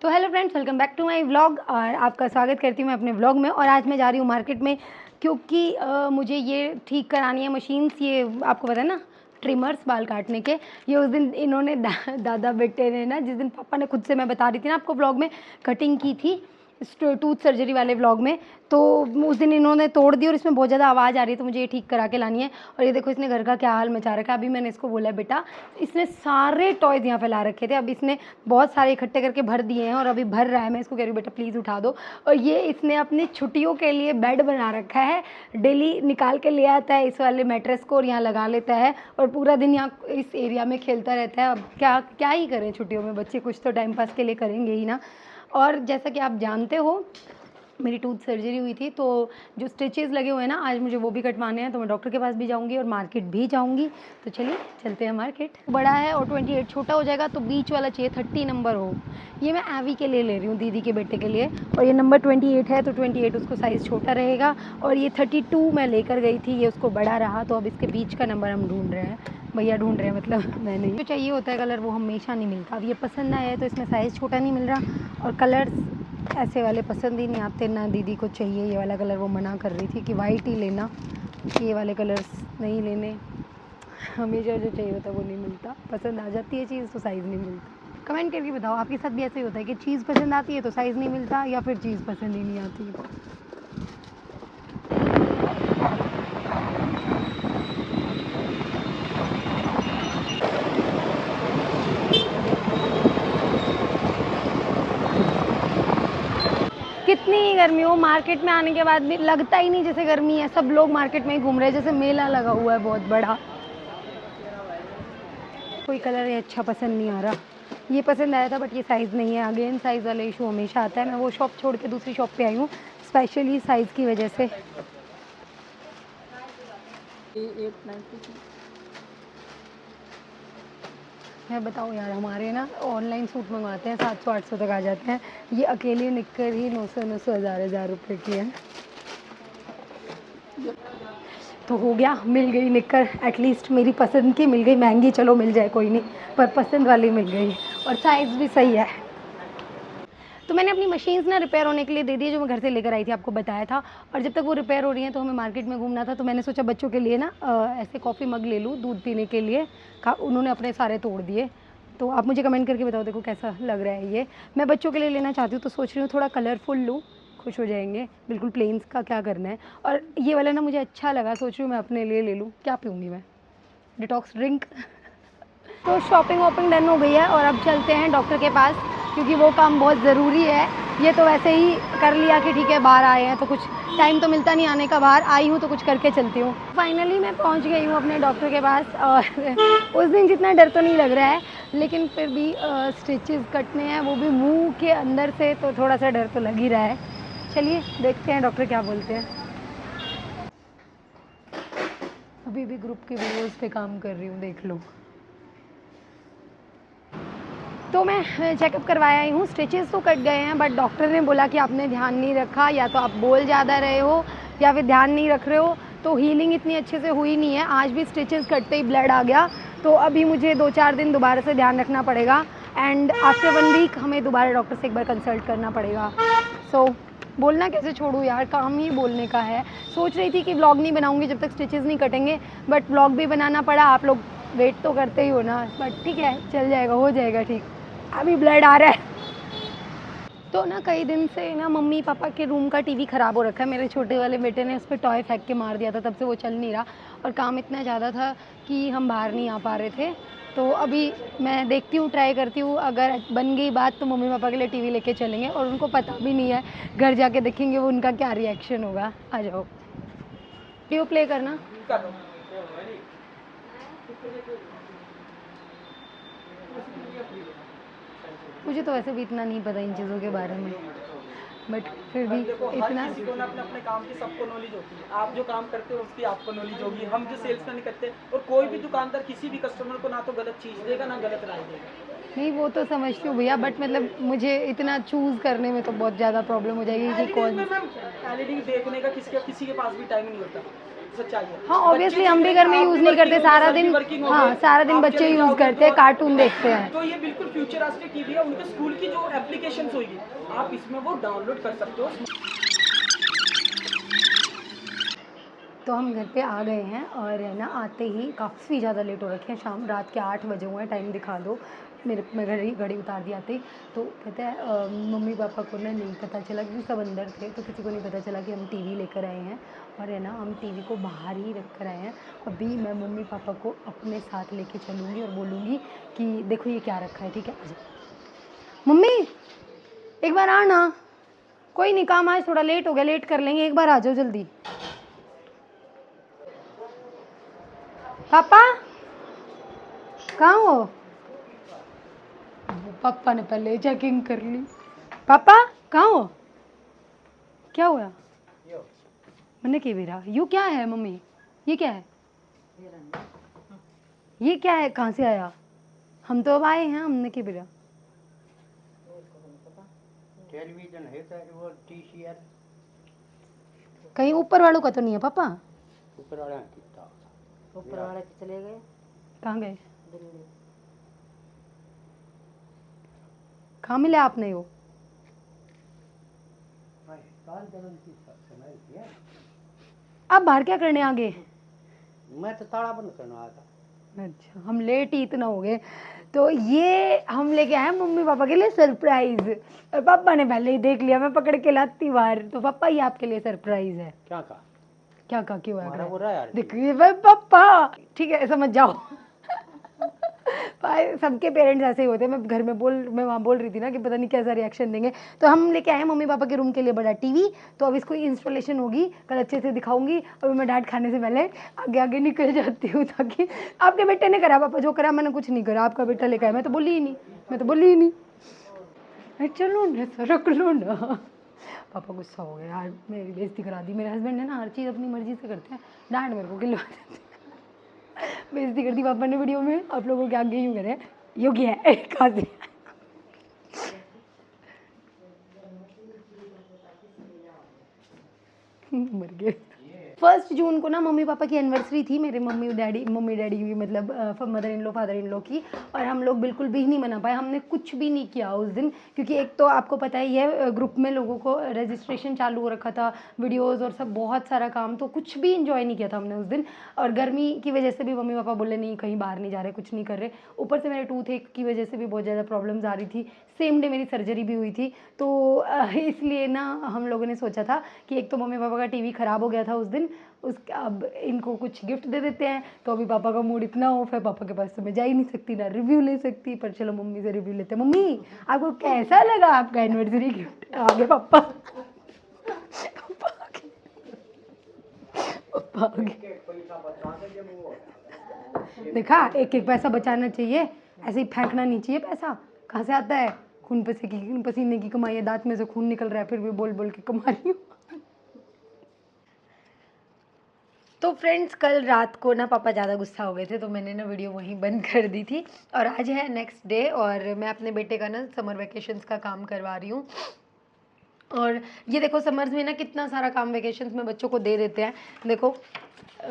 तो hello friends, welcome back to my vlog और आपका स्वागत करती हूँ मैं अपने व्लॉग में। और आज मैं जा रही हूँ मार्केट में क्योंकि मुझे ये ठीक करानी है मशीन्स। ये आपको पता है ना, ट्रिमर्स, बाल काटने के। ये उस दिन इन्होंने दादा बेटे ने ना, जिस दिन पापा ने खुद से, मैं बता रही थी ना आपको व्लॉग में, कटिंग की थी टूथ सर्जरी वाले व्लॉग में, तो उस दिन इन्होंने तोड़ दी और इसमें बहुत ज़्यादा आवाज़ आ रही है, तो मुझे ये ठीक करा के लानी है। और ये देखो इसने घर का क्या हाल मचा रखा है। अभी मैंने इसको बोला, बेटा इसने सारे टॉयज़ यहाँ फैला रखे थे, अब इसने बहुत सारे इकट्ठे करके भर दिए हैं और अभी भर रहा है। मैं इसको कह रही हूँ बेटा प्लीज़ उठा दो। और ये इसने अपनी छुट्टियों के लिए बेड बना रखा है, डेली निकाल के ले आता है इस वाले मैट्रेस को और यहाँ लगा लेता है और पूरा दिन यहाँ इस एरिया में खेलता रहता है। अब क्या क्या ही करें छुट्टियों में, बच्चे कुछ तो टाइम पास के लिए करेंगे ही ना। और जैसा कि आप जानते हो, मेरी टूथ सर्जरी हुई थी, तो जो स्टिचेस लगे हुए हैं ना, आज मुझे वो भी कटवाने हैं, तो मैं डॉक्टर के पास भी जाऊंगी और मार्केट भी जाऊंगी। तो चलिए चलते हैं मार्केट। बड़ा है और 28, छोटा हो जाएगा तो बीच वाला चाहिए, 30 नंबर हो। ये मैं एवी के लिए ले रही हूँ, दीदी के बेटे के लिए, और ये नंबर 28 है, तो 28 उसको साइज़ छोटा रहेगा। और ये 32 मैं लेकर गई थी, ये उसको बड़ा रहा, तो अब इसके बीच का नंबर हम ढूंढ रहे हैं। भैया ढूंढ रहे हैं, मतलब मैं नहीं। जो चाहिए होता है कलर वो हमेशा नहीं मिलता। अब ये पसंद आया है तो इसमें साइज़ छोटा नहीं मिल रहा और कलर्स ऐसे वाले पसंद ही नहीं आते ना। दीदी को चाहिए ये वाला कलर, वो मना कर रही थी कि वाइट ही लेना, ये वाले कलर्स नहीं लेने। हमेशा जो चाहिए होता है वो नहीं मिलता। पसंद आ जाती है चीज़ तो साइज़ नहीं मिलता। कमेंट करके बताओ, आपके साथ भी ऐसे ही होता है कि चीज़ पसंद आती है तो साइज़ नहीं मिलता, या फिर चीज़ पसंद ही नहीं आती है। कितनी ही गर्मी हो, मार्केट में आने के बाद भी लगता ही नहीं जैसे गर्मी है। सब लोग मार्केट में ही घूम रहे हैं, जैसे मेला लगा हुआ है बहुत बड़ा। कोई कलर ये अच्छा पसंद नहीं आ रहा। ये पसंद आया था बट ये साइज़ नहीं है। अगेन साइज़ वाला इशू हमेशा आता है। मैं वो शॉप छोड़ के दूसरी शॉप पे आई हूँ स्पेशली साइज़ की वजह से। मैं बताऊँ यार, हमारे ना ऑनलाइन सूट मंगवाते हैं 700-800 तक आ जाते हैं। ये अकेली निक्कर ही 900 1000 रुपये की है। तो हो गया, मिल गई निक्कर, एटलीस्ट मेरी पसंद की मिल गई। महंगी चलो मिल जाए कोई नहीं, पर पसंद वाली मिल गई और साइज़ भी सही है। तो मैंने अपनी मशीन्स ना रिपेयर होने के लिए दे दी, जो मैं घर से लेकर आई थी, आपको बताया था। और जब तक वो रिपेयर हो रही हैं तो हमें मार्केट में घूमना था, तो मैंने सोचा बच्चों के लिए ना ऐसे कॉफ़ी मग ले लूँ दूध पीने के लिए। उन्होंने अपने सारे तोड़ दिए, तो आप मुझे कमेंट करके बताओ देखो कैसा लग रहा है ये। मैं बच्चों के लिए लेना चाहती हूँ तो सोच रही हूँ थोड़ा कलरफुल लूँ, खुश हो जाएंगे। बिल्कुल प्लेन्स का क्या करना है। और ये वाला ना मुझे अच्छा लगा, सोच रही हूँ मैं अपने लिए ले लूँ। क्या पीऊँगी मैं? Detox drink. तो शॉपिंग वॉपिंग डन हो गई है और अब चलते हैं डॉक्टर के पास, क्योंकि वो काम बहुत ज़रूरी है। ये तो वैसे ही कर लिया कि ठीक है बाहर आए हैं तो कुछ टाइम तो मिलता नहीं आने का, बाहर आई हूँ तो कुछ करके चलती हूँ। फाइनली मैं पहुँच गई हूँ अपने डॉक्टर के पास और उस दिन जितना डर तो नहीं लग रहा है, लेकिन फिर भी स्टिचेस कटने हैं, वो भी मुंह के अंदर से, तो थोड़ा सा डर तो लग ही रहा है। चलिए देखते हैं डॉक्टर क्या बोलते हैं। अभी भी ग्रुप की वीडियोज़ पे काम कर रही हूँ, देख लो। तो मैं चेकअप करवाया आई हूँ। स्टिचेस तो कट गए हैं बट डॉक्टर ने बोला कि आपने ध्यान नहीं रखा, या तो आप बोल ज़्यादा रहे हो या फिर ध्यान नहीं रख रहे हो, तो हीलिंग इतनी अच्छे से हुई नहीं है। आज भी स्टिचेस कटते ही ब्लड आ गया, तो अभी मुझे 2-4 दिन दोबारा से ध्यान रखना पड़ेगा एंड आफ्टर 1 वीक हमें दोबारा डॉक्टर से एक बार कंसल्ट करना पड़ेगा। सो बोलना कैसे छोड़ूँ यार, काम ही बोलने का है। सोच रही थी कि व्लॉग नहीं बनाऊँगी जब तक स्टिचेस नहीं कटेंगे, बट व्लॉग भी बनाना पड़ा। आप लोग वेट तो करते ही हो ना, बट ठीक है, चल जाएगा, हो जाएगा ठीक। अभी ब्लड आ रहा है। तो ना कई दिन से ना मम्मी पापा के रूम का टीवी ख़राब हो रखा है। मेरे छोटे वाले बेटे ने उस पर टॉय फेंक के मार दिया था, तब से वो चल नहीं रहा और काम इतना ज़्यादा था कि हम बाहर नहीं आ पा रहे थे। तो अभी मैं देखती हूँ, ट्राई करती हूँ, अगर बन गई बात तो मम्मी पापा के लिए टीवी लेके चलेंगे। और उनको पता भी नहीं है, घर जाके देखेंगे वो उनका क्या रिएक्शन होगा। आ जाओ, वीडियो प्ले करना। मुझे तो वैसे भी इतना नहीं पता इन चीज़ों के बारे में, बट फिर भी इतना किसी को ना अपने अपने काम की सबको नॉलेज होती है। आप जो काम करते हो उसकी आपको नॉलेज होगी। हम जो सेल्समैन करते हैं, और कोई भी दुकानदार किसी भी कस्टमर को ना तो गलत चीज़ देगा ना गलत राय देगा। नहीं, वो तो समझती हूँ भैया, बट मतलब मुझे इतना चूज़ करने में तो बहुत ज़्यादा प्रॉब्लम हो जाएगी कि कौन। मैम एलईडी देखने का किसी के पास भी टाइम नहीं होता। सच्चाई है। हाँ बच्चे ऑब्वियसली हम भी जितने घर में आप यूज़ भी नहीं करते working सारा होंगे, दिन। सभी working हाँ होंगे, सारा दिन आप बच्चे चले यूज़ जाओगे करते हैं, तो कार्टून देखते हैं। तो ये बिल्कुल फ्यूचरिस्टिक टीवी है, उनके स्कूल की जो एप्लीकेशंस होगी आप इसमें वो डाउनलोड कर सकते हो। तो हम घर पे आ गए हैं और है ना आते ही काफ़ी ज़्यादा लेट हो रखे हैं, शाम रात के 8 बजे हुए हैं, टाइम दिखा दो। मैं घड़ी उतार दी आते ही। तो कहते हैं मम्मी पापा को ना नहीं पता चला क्योंकि सब अंदर थे, तो किसी को नहीं पता चला कि हम टीवी लेकर आए हैं और है ना हम टीवी को बाहर ही रख कर आए हैं। अभी मैं मम्मी पापा को अपने साथ लेके चलूँगी और बोलूँगी कि देखो ये क्या रखा है, ठीक है। मम्मी एक बार आना, कोई नहीं काम आज थोड़ा लेट हो गया, लेट कर लेंगे, एक बार आ जाओ जल्दी। पापा कहाँ हो? पापा ने पहले चेकिंग कर ली। पापा कहाँ हो? क्या हुआ? मैंने क्या भी रहा यू क्या है मम्मी? ये क्या है? ये क्या है? कहाँ से आया? हम तो अब आए हैं, हमने क्या भी रहा। टेलीविजन है तो वो टीसीएल कहीं ऊपर वालों का तो नहीं है पापा? ऊपर वाला कितना ऊपर वाले के चले गए कहाँ गए? दिल्ली। कहाँ मिले आपने वो? काल जलन की समय किया। आप बाहर क्या करने आ गए? मैं तो ताला बंद करने आया था। अच्छा हम लेट ही इतना हो गए, तो ये हम लेके आए मम्मी पापा के लिए सरप्राइज। और पापा ने पहले ही देख लिया, मैं पकड़ के लाती बाहर। तो पापा ये आपके लिए सरप्राइज है। क्या कहा? क्या कहा? क्यों हमारा है? बुरा यार देखिए भाई पापा, ठीक है समझ जाओ। भाई सबके पेरेंट्स ऐसे ही होते हैं। मैं वहाँ बोल रही थी ना कि पता नहीं कैसा रिएक्शन देंगे। तो हम लेके आए मम्मी पापा के रूम के लिए बड़ा टीवी। तो अब इसको इंस्टॉलेशन होगी, कल अच्छे से दिखाऊंगी। और मैं डांट खाने से पहले आगे आगे निकल जाती हूँ, ताकि आपके बेटे ने करा पापा जो करा, मैंने कुछ नहीं करा। आपका बेटा लेकर आया, मैं तो बोली ही नहीं। चलो ना रख लो ना। पापा गुस्सा हो गया यार, मेरी बेइज्जती करा दी। मेरे हस्बैंड है ना हर चीज़ अपनी मर्जी से करते हैं, डांट मेरे को खिलवा देते हैं। बेइज्जती कर दी पापा ने वीडियो में, आप लोगों के आगे यूँ करें योगी है खा दे। मर गए। 1 जून को ना मम्मी पापा की एनिवर्सरी थी, मेरे मम्मी डैडी की, मतलब mother in law father in law की। और हम लोग बिल्कुल भी नहीं मना पाए, हमने कुछ भी नहीं किया उस दिन। क्योंकि एक तो आपको पता ही है ग्रुप में लोगों को रजिस्ट्रेशन चालू हो रखा था, वीडियोस और सब बहुत सारा काम, तो कुछ भी इंजॉय नहीं किया था हमने उस दिन। और गर्मी की वजह से भी मम्मी पापा बोले नहीं कहीं बाहर नहीं जा रहे, कुछ नहीं कर रहे। ऊपर से मेरे टूथ एक की वजह से भी बहुत ज़्यादा प्रॉब्लम्स आ रही थी। सेम डे मेरी सर्जरी भी हुई थी। तो इसलिए ना हम लोगों ने सोचा था कि एक तो मम्मी पापा का टीवी ख़राब हो गया था उस दिन, अब इनको कुछ गिफ्ट दे देते हैं। तो अभी पापा का मूड इतना ऑफ है, पापा के पास तो मैं जा ही नहीं सकती, ना रिव्यू ले सकती। पर चलो मम्मी से रिव्यू लेते हैं। मम्मी आपको कैसा लगा आपका एनिवर्सरी गिफ्ट? आगे पापा देखा, एक एक पैसा बचाना चाहिए, ऐसे ही फेंकना नहीं चाहिए पैसा। कहाँ से आता है? पसीने की कमाई है, दांत में से खून निकल रहा है, फिर भी बोल बोल के कमा रही हूँ। तो फ्रेंड्स कल रात को ना पापा ज़्यादा गुस्सा हो गए थे, तो मैंने ना वीडियो वहीं बंद कर दी थी। और आज है नेक्स्ट डे और मैं अपने बेटे का ना समर वेकेशंस का काम करवा रही हूँ। और ये देखो समर्स में ना कितना सारा काम वेकेशंस में बच्चों को दे देते हैं। देखो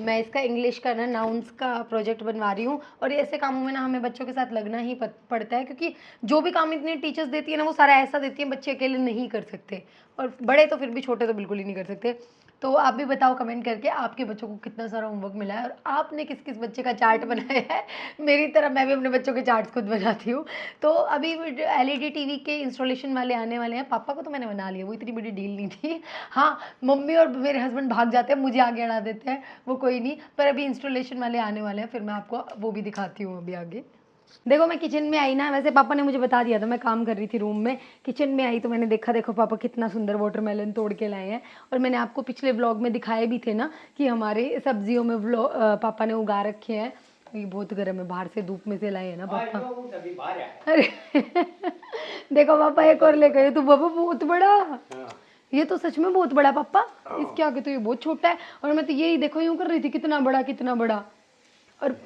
मैं इसका इंग्लिश का ना नाउन्स का प्रोजेक्ट बनवा रही हूँ। और ऐसे कामों में ना हमें बच्चों के साथ लगना ही पड़ता है, क्योंकि जो भी काम इतनी टीचर्स देती है ना वो सारा ऐसा देती है बच्चे अकेले नहीं कर सकते। और बड़े तो फिर भी, छोटे तो बिल्कुल ही नहीं कर सकते। तो आप भी बताओ कमेंट करके आपके बच्चों को कितना सारा होमवर्क मिला है और आपने किस किस बच्चे का चार्ट बनाया है। मेरी तरह मैं भी अपने बच्चों के चार्ट्स खुद बनाती हूँ। तो अभी LED टीवी के इंस्टॉलेशन वाले आने वाले हैं। पापा को तो मैंने बना लिया, वो इतनी बड़ी डील नहीं थी। हाँ मम्मी और मेरे हस्बैंड भाग जाते हैं, मुझे आगे अड़ा देते हैं, वो कोई नहीं। पर अभी इंस्टॉलेशन वाले आने वाले हैं, फिर मैं आपको वो भी दिखाती हूँ अभी आगे। देखो मैं किचन में आई ना, वैसे पापा ने मुझे बता दिया था, मैं काम कर रही थी रूम में। किचन में आई तो मैंने देखा, देखो पापा कितना सुंदर वाटरमेलन तोड़ के लाए हैं। और मैंने आपको पिछले व्लॉग में दिखाए भी थे ना कि हमारे सब्जियों में पापा ने उगा रखे हैं। ये बहुत गर्म है, बाहर से धूप में से लाए हैं ना पापा। अरे देखो पापा एक और लेकर आए, तो पापा बहुत बड़ा, ये तो सच में बहुत बड़ा पापा। इसके आगे तो ये बहुत छोटा है। और मैं तो यही देखो यूँ कर रही थी, कितना बड़ा। और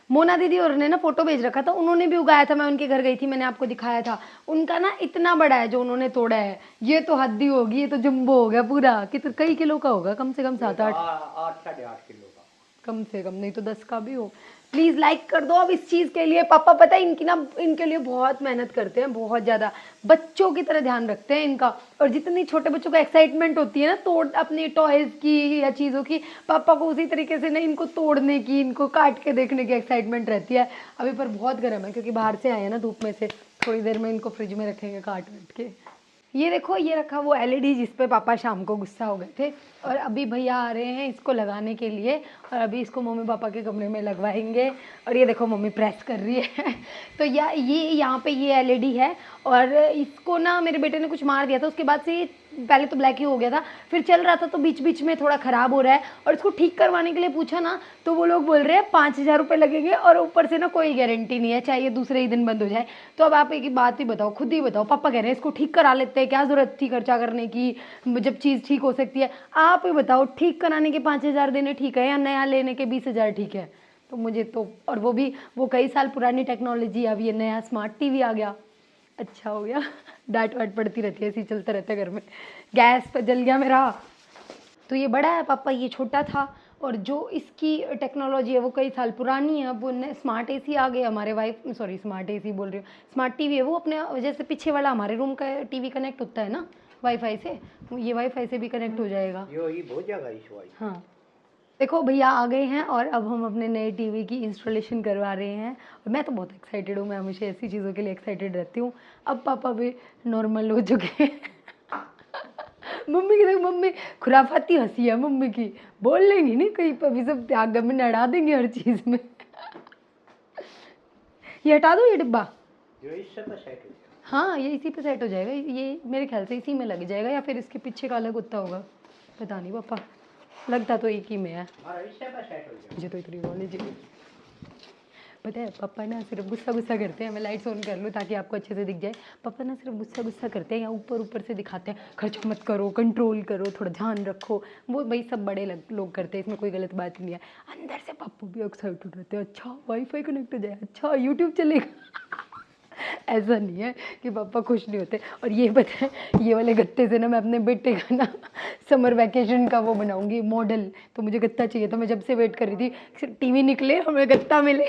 मोना दीदी और ने ना फोटो भेज रखा था, उन्होंने भी उगाया था, मैं उनके घर गई थी, मैंने आपको दिखाया था। उनका ना इतना बड़ा है जो उन्होंने तोड़ा है, ये तो हद्दी होगी, ये तो जम्बो हो गया पूरा। कितने कई किलो का होगा, कम से कम 7-8, 8-8.5 किलो का। कम से कम, नहीं तो 10 का भी हो। प्लीज़ लाइक कर दो अब इस चीज़ के लिए। पापा पता है इनकी ना, इनके लिए बहुत मेहनत करते हैं, बहुत ज़्यादा बच्चों की तरह ध्यान रखते हैं इनका। और जितनी छोटे बच्चों को एक्साइटमेंट होती है ना तोड़ अपनी टॉयज़ की या चीज़ों की, पापा को उसी तरीके से ना इनको तोड़ने की, इनको काट के देखने की एक्साइटमेंट रहती है। अभी पर बहुत गर्म है क्योंकि बाहर से आए हैं ना धूप में से, थोड़ी देर में इनको फ्रिज में रखेंगे काट वाट के। ये देखो, ये रखा वो एलईडी जिस पे पापा शाम को गुस्सा हो गए थे, और अभी भैया आ रहे हैं इसको लगाने के लिए, और अभी इसको मम्मी पापा के कमरे में लगवाएंगे। और ये देखो मम्मी प्रेस कर रही है तो ये यहाँ पे ये एलईडी है, और इसको ना मेरे बेटे ने कुछ मार दिया था, उसके बाद से ये पहले तो ब्लैक ही हो गया था, फिर चल रहा था तो बीच बीच में थोड़ा ख़राब हो रहा है। और इसको ठीक करवाने के लिए पूछा ना तो वो लोग बोल रहे हैं 5,000 रुपये लगेंगे, और ऊपर से ना कोई गारंटी नहीं है, चाहे दूसरे ही दिन बंद हो जाए। तो अब आप एक बात ही बताओ, खुद ही बताओ, पापा कह रहे हैं इसको ठीक करा लेते हैं, क्या ज़रूरत थी खर्चा करने की जब चीज़ ठीक हो सकती है। आप ही बताओ, ठीक कराने के 5,000 देने ठीक है या नया लेने के 20,000 ठीक है? तो मुझे तो, और वो भी वो कई साल पुरानी टेक्नोलॉजी, अब ये नया स्मार्ट टीवी आ गया, अच्छा हो गया डांट वाट पड़ती रहती है, ऐसे ही चलता रहता है घर में। गैस पर जल गया मेरा। तो ये बड़ा है पापा, ये छोटा था, और जो इसकी टेक्नोलॉजी है वो कई साल पुरानी है। अब वो स्मार्ट एसी आ गए हमारे स्मार्ट एसी बोल रही हूँ, स्मार्ट टीवी है वो। अपने जैसे पीछे वाला हमारे रूम का टीवी कनेक्ट होता है ना वाईफाई से, ये वाईफाई से भी कनेक्ट हो जाएगा। ये बहुत जगह इस वाई। हाँ देखो भैया आ गए हैं, और अब हम अपने नए टीवी की इंस्टॉलेशन करवा रहे हैं, और मैं तो बहुत एक्साइटेड हूँ, मैं हमेशा ऐसी चीज़ों के लिए एक्साइटेड रहती हूँ। अब पापा भी नॉर्मल हो चुके हैं मम्मी की देखो, मम्मी खुराफाती हंसी है मम्मी की, बोल लेंगी नहीं कहीं पर भी, सब त्याग में नड़ा देंगे हर चीज़ में ये हटा दो ये डिब्बा, जो इससे तो सेट हो गया। हाँ ये इसी पे सेट हो जाएगा, ये मेरे ख्याल से इसी में लग जाएगा, या फिर इसके पीछे का अलग होता होगा, पता नहीं पापा, लगता तो एक ही में है। हमारा इससे तो सेट हो गया। मुझे तो इतनी नॉलेज है। पता है पापा ना सिर्फ गुस्सा करते हैं, मैं लाइट्स ऑन कर लूँ ताकि आपको अच्छे से दिख जाए। पापा ना सिर्फ गुस्सा करते हैं, या ऊपर से दिखाते हैं खर्च मत करो, कंट्रोल करो, थोड़ा ध्यान रखो, वो भाई सब बड़े लोग करते हैं, इसमें कोई गलत बात नहीं है। अंदर से पापा भी एक्साइटेड रहते हैं, अच्छा वाईफाई कनेक्ट हो जाए, अच्छा यूट्यूब चलेगा ऐसा नहीं है कि पापा खुश नहीं होते। और ये पता है, ये वाले गत्ते से ना मैं अपने बेटे का ना समर वैकेशन का वो बनाऊंगी मॉडल। तो मुझे गत्ता चाहिए था, मैं जब से वेट कर रही थी टीवी निकले हमें गत्ता मिले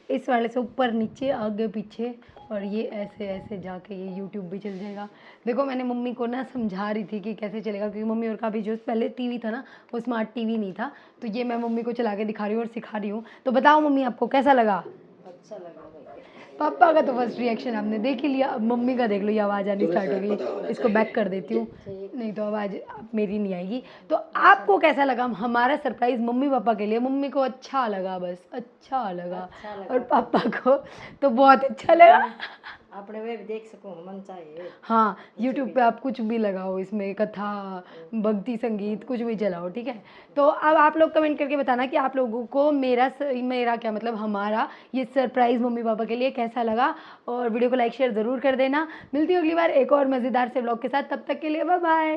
इस वाले से ऊपर नीचे आगे पीछे, और ये ऐसे ऐसे जाके ये यूट्यूब भी चल जाएगा। देखो मैंने मम्मी को ना समझा रही थी कि कैसे चलेगा, क्योंकि मम्मी और का भी जो पहले टीवी था ना वो स्मार्ट टीवी नहीं था, तो ये मैं मम्मी को चला के दिखा रही हूँ और सिखा रही हूँ। तो बताओ मम्मी आपको कैसा लगा? अच्छा लगा भाई। पापा का तो फर्स्ट रिएक्शन आपने देख ही लिया, अब मम्मी का देख लो, ये आवाज़ आनी स्टार्ट हो गई। इसको बैक कर देती हूँ, नहीं तो आवाज़ मेरी नहीं आएगी। तो आपको कैसा लगा हमारा सरप्राइज़ मम्मी पापा के लिए? मम्मी को अच्छा लगा, बस अच्छा लगा, और पापा को तो बहुत अच्छा लगा। अपने वे भी देख सकूँ मन चाहिए। हाँ यूट्यूब पे आप कुछ भी लगाओ, इसमें कथा, भक्ति, संगीत, कुछ भी चलाओ, ठीक है। तो अब आप लोग कमेंट करके बताना कि आप लोगों को मेरा क्या मतलब हमारा ये सरप्राइज़ मम्मी पापा के लिए कैसा लगा, और वीडियो को लाइक शेयर ज़रूर कर देना। मिलती हूँ अगली बार एक और मज़ेदार से व्लॉग के साथ, तब तक के लिए बाय बाय।